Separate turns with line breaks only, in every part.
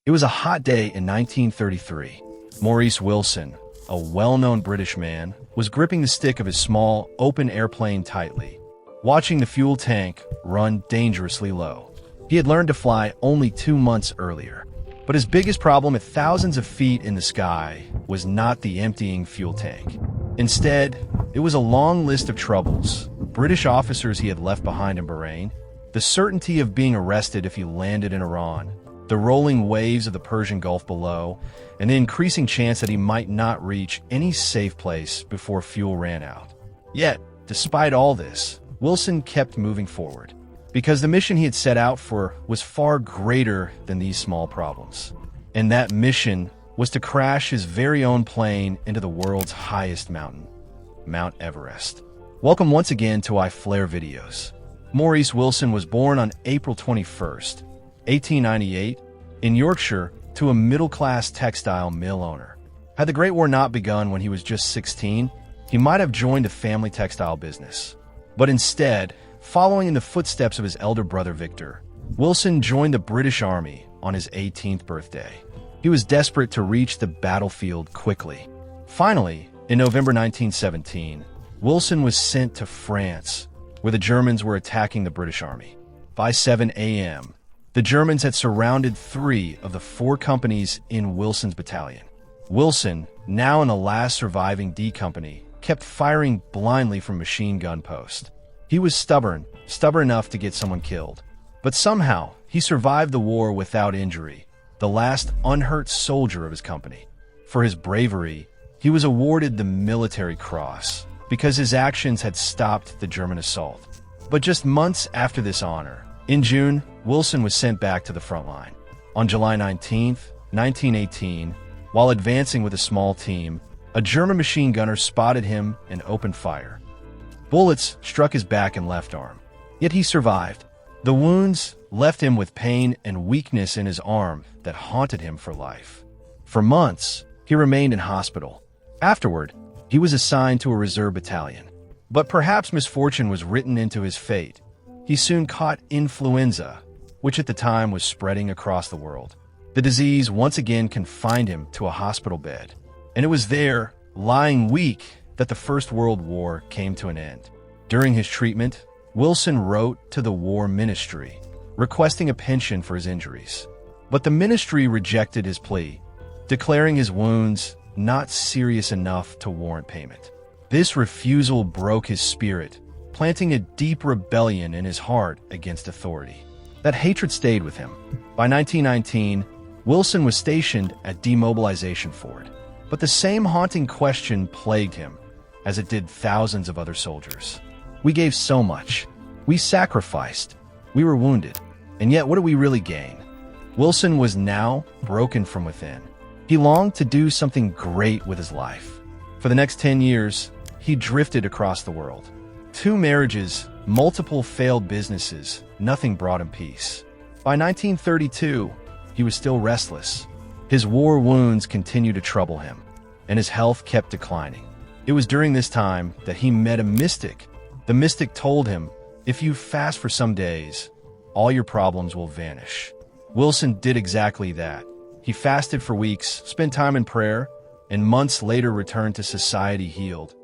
It was a hot day in 1933. Maurice Wilson, a well-known British man, was gripping the stick of his small, open airplane tightly, watching the fuel tank run dangerously low. He had learned to fly only 2 months earlier. But his biggest problem at thousands of feet in the sky was not the emptying fuel tank. Instead, it was a long list of troubles, British officers he had left behind in Bahrain, the certainty of being arrested if he landed in Iran, the rolling waves of the Persian Gulf below, and the increasing chance that he might not reach any safe place before fuel ran out. Yet, despite all this, Wilson kept moving forward, because the mission he had set out for was far greater than these small problems. And that mission was to crash his very own plane into the world's highest mountain, Mount Everest. Welcome once again to iFlare Videos. Maurice Wilson was born on April 21st, 1898, in Yorkshire, to a middle-class textile mill owner. Had the Great War not begun when he was just 16, he might have joined a family textile business. But instead, following in the footsteps of his elder brother Victor, Wilson joined the British Army on his 18th birthday. He was desperate to reach the battlefield quickly. Finally, in November 1917, Wilson was sent to France, where the Germans were attacking the British Army. By 7 a.m., the Germans had surrounded 3 of the 4 companies in Wilson's battalion. Wilson, now in the last surviving D Company, kept firing blindly from machine gun post. He was stubborn enough to get someone killed. But somehow, he survived the war without injury, the last unhurt soldier of his company. For his bravery, he was awarded the Military Cross, because his actions had stopped the German assault. But just months after this honor, in June, Wilson was sent back to the front line. On July 19, 1918, while advancing with a small team, a German machine gunner spotted him and opened fire. Bullets struck his back and left arm, yet he survived. The wounds left him with pain and weakness in his arm that haunted him for life. For months, he remained in hospital. Afterward, he was assigned to a reserve battalion. But perhaps misfortune was written into his fate. He soon caught influenza, which at the time was spreading across the world. The disease once again confined him to a hospital bed, and it was there, lying weak, that the First World War came to an end. During his treatment, Wilson wrote to the War Ministry, requesting a pension for his injuries. But the ministry rejected his plea, declaring his wounds not serious enough to warrant payment. This refusal broke his spirit, planting a deep rebellion in his heart against authority. That hatred stayed with him. By 1919, Wilson was stationed at Demobilization Fort. But the same haunting question plagued him, as it did thousands of other soldiers. We gave so much. We sacrificed. We were wounded. And yet, what did we really gain? Wilson was now broken from within. He longed to do something great with his life. For the next 10 years, he drifted across the world. 2 marriages, multiple failed businesses, nothing brought him peace. By 1932, he was still restless. His war wounds continued to trouble him, and his health kept declining. It was during this time that he met a mystic. The mystic told him, if you fast for some days, all your problems will vanish. Wilson did exactly that. He fasted for weeks, spent time in prayer, and months later returned to society healed,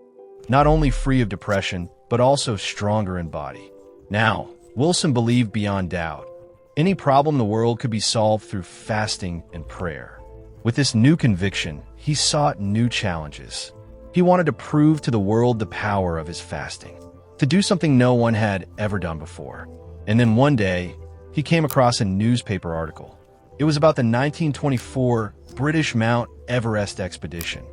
not only free of depression, but also stronger in body. Now, Wilson believed beyond doubt. Any problem in the world could be solved through fasting and prayer. With this new conviction, he sought new challenges. He wanted to prove to the world the power of his fasting, to do something no one had ever done before. And then one day, he came across a newspaper article. It was about the 1924 British Mount Everest expedition,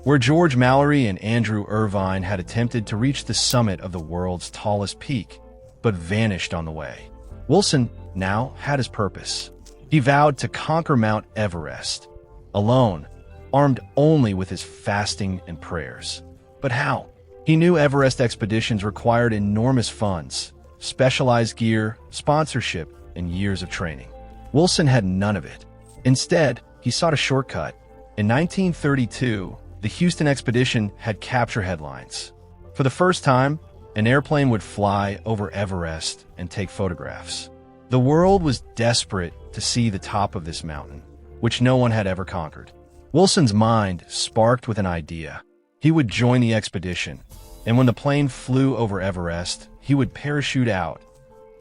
where George Mallory and Andrew Irvine had attempted to reach the summit of the world's tallest peak, but vanished on the way. Wilson now had his purpose. He vowed to conquer Mount Everest, alone, armed only with his fasting and prayers. But how? He knew Everest expeditions required enormous funds, specialized gear, sponsorship, and years of training. Wilson had none of it. Instead, he sought a shortcut. In 1932, the Houston expedition had capture headlines. For the first time, an airplane would fly over Everest and take photographs. The world was desperate to see the top of this mountain. which no one had ever conquered. Wilson's mind sparked with an idea. He would join the expedition, and when the plane flew over Everest, he would parachute out,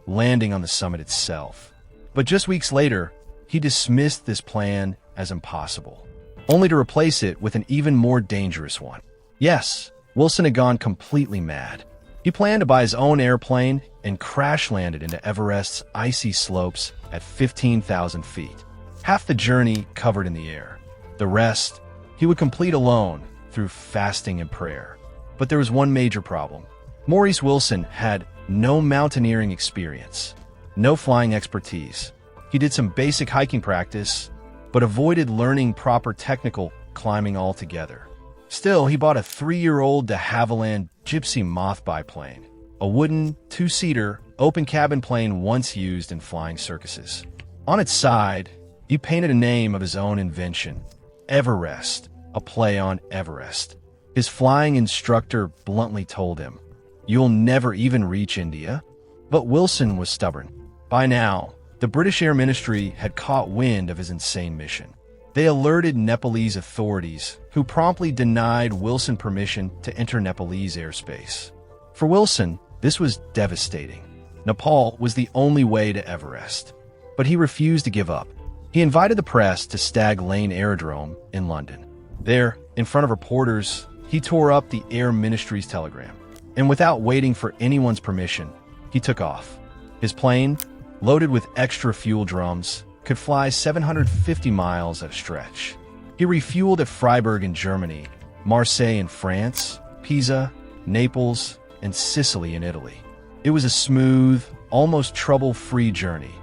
landing on the summit itself. But just weeks later, he dismissed this plan as impossible, only to replace it with an even more dangerous one. Yes, Wilson had gone completely mad. He planned to buy his own airplane and crash-landed into Everest's icy slopes at 15,000 feet. Half the journey covered in the air. The rest, he would complete alone through fasting and prayer. But there was one major problem. Maurice Wilson had no mountaineering experience, no flying expertise. He did some basic hiking practice, but avoided learning proper technical climbing altogether. Still, he bought a 3-year-old de Havilland Gypsy Moth biplane, a wooden, 2-seater, open-cabin plane once used in flying circuses. On its side, he painted a name of his own invention, Everest, a play on Everest. His flying instructor bluntly told him, "You'll never even reach India." But Wilson was stubborn. By now, the British Air Ministry had caught wind of his insane mission. They alerted Nepalese authorities, who promptly denied Wilson permission to enter Nepalese airspace. For Wilson, this was devastating. Nepal was the only way to Everest. But he refused to give up. He invited the press to Stag Lane Aerodrome in London. There, in front of reporters, he tore up the Air Ministry's telegram. And without waiting for anyone's permission, he took off. His plane, loaded with extra fuel drums, could fly 750 miles at a stretch. He refueled at Freiburg in Germany, Marseille in France, Pisa, Naples, and Sicily in Italy. It was a smooth, almost trouble-free journey,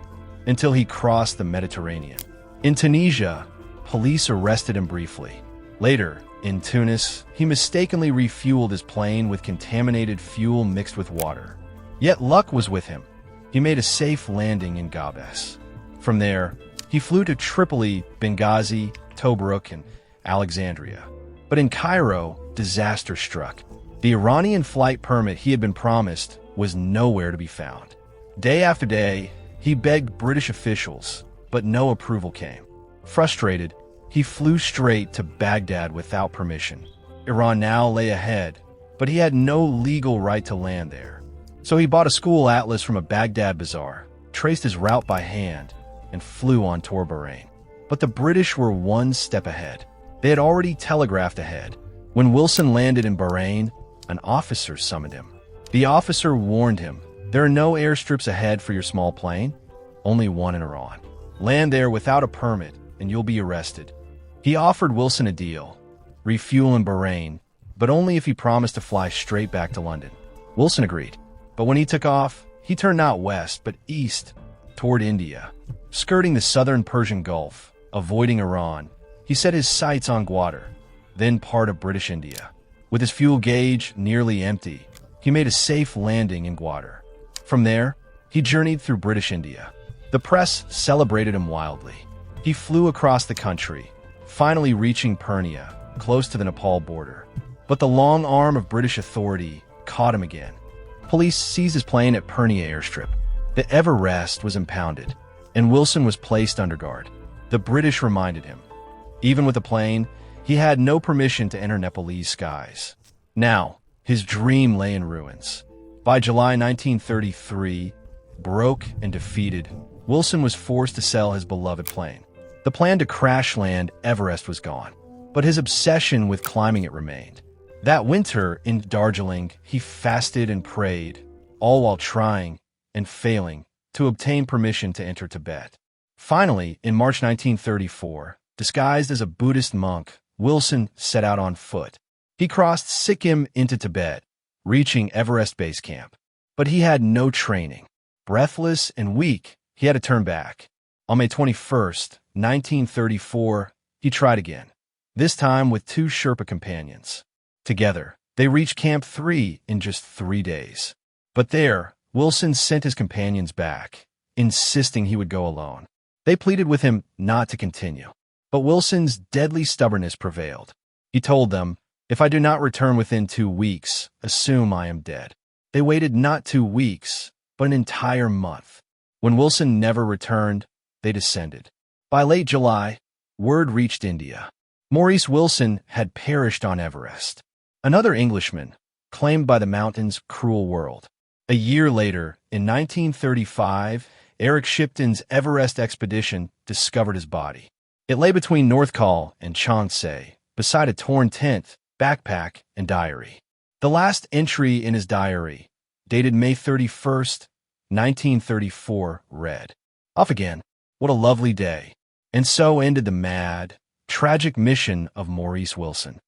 until he crossed the Mediterranean. In Tunisia, police arrested him briefly. Later, in Tunis, he mistakenly refueled his plane with contaminated fuel mixed with water. Yet luck was with him. He made a safe landing in Gabes. From there, he flew to Tripoli, Benghazi, Tobruk, and Alexandria. But in Cairo, disaster struck. The Iranian flight permit he had been promised was nowhere to be found. Day after day, he begged British officials, but no approval came. Frustrated, he flew straight to Baghdad without permission. Iran now lay ahead, but he had no legal right to land there. So he bought a school atlas from a Baghdad bazaar, traced his route by hand, and flew on toward Bahrain. But the British were one step ahead. They had already telegraphed ahead. When Wilson landed in Bahrain, an officer summoned him. The officer warned him, "There are no airstrips ahead for your small plane, only one in Iran. Land there without a permit, and you'll be arrested." He offered Wilson a deal, refuel in Bahrain, but only if he promised to fly straight back to London. Wilson agreed, but when he took off, he turned not west, but east, toward India. Skirting the southern Persian Gulf, avoiding Iran, he set his sights on Gwadar, then part of British India. With his fuel gauge nearly empty, he made a safe landing in Gwadar. From there, he journeyed through British India. The press celebrated him wildly. He flew across the country, finally reaching Purnia, close to the Nepal border. But the long arm of British authority caught him again. Police seized his plane at Purnia airstrip. The Everest was impounded, and Wilson was placed under guard. The British reminded him, even with the plane, he had no permission to enter Nepalese skies. Now, his dream lay in ruins. By July 1933, broke and defeated, Wilson was forced to sell his beloved plane. The plan to crash land Everest was gone, but his obsession with climbing it remained. That winter in Darjeeling, he fasted and prayed, all while trying and failing to obtain permission to enter Tibet. Finally, in March 1934, disguised as a Buddhist monk, Wilson set out on foot. He crossed Sikkim into Tibet, reaching Everest Base Camp. But he had no training. Breathless and weak, he had to turn back. On May 21st, 1934, he tried again, this time with 2 Sherpa companions. Together, they reached Camp 3 in just 3 days. But there, Wilson sent his companions back, insisting he would go alone. They pleaded with him not to continue. But Wilson's deadly stubbornness prevailed. He told them, "If I do not return within 2 weeks, assume I am dead." They waited not 2 weeks, but an entire month. When Wilson never returned, they descended. By late July, Word reached India. Maurice Wilson had perished on Everest. Another Englishman, claimed by the mountain's cruel world. A year later, in 1935, Eric Shipton's Everest expedition discovered his body. It lay between North Col and Changsay, beside a torn tent, backpack, and diary. The last entry in his diary, dated May 31st, 1934, read, "Off again. What a lovely day." And so ended the mad, tragic mission of Maurice Wilson.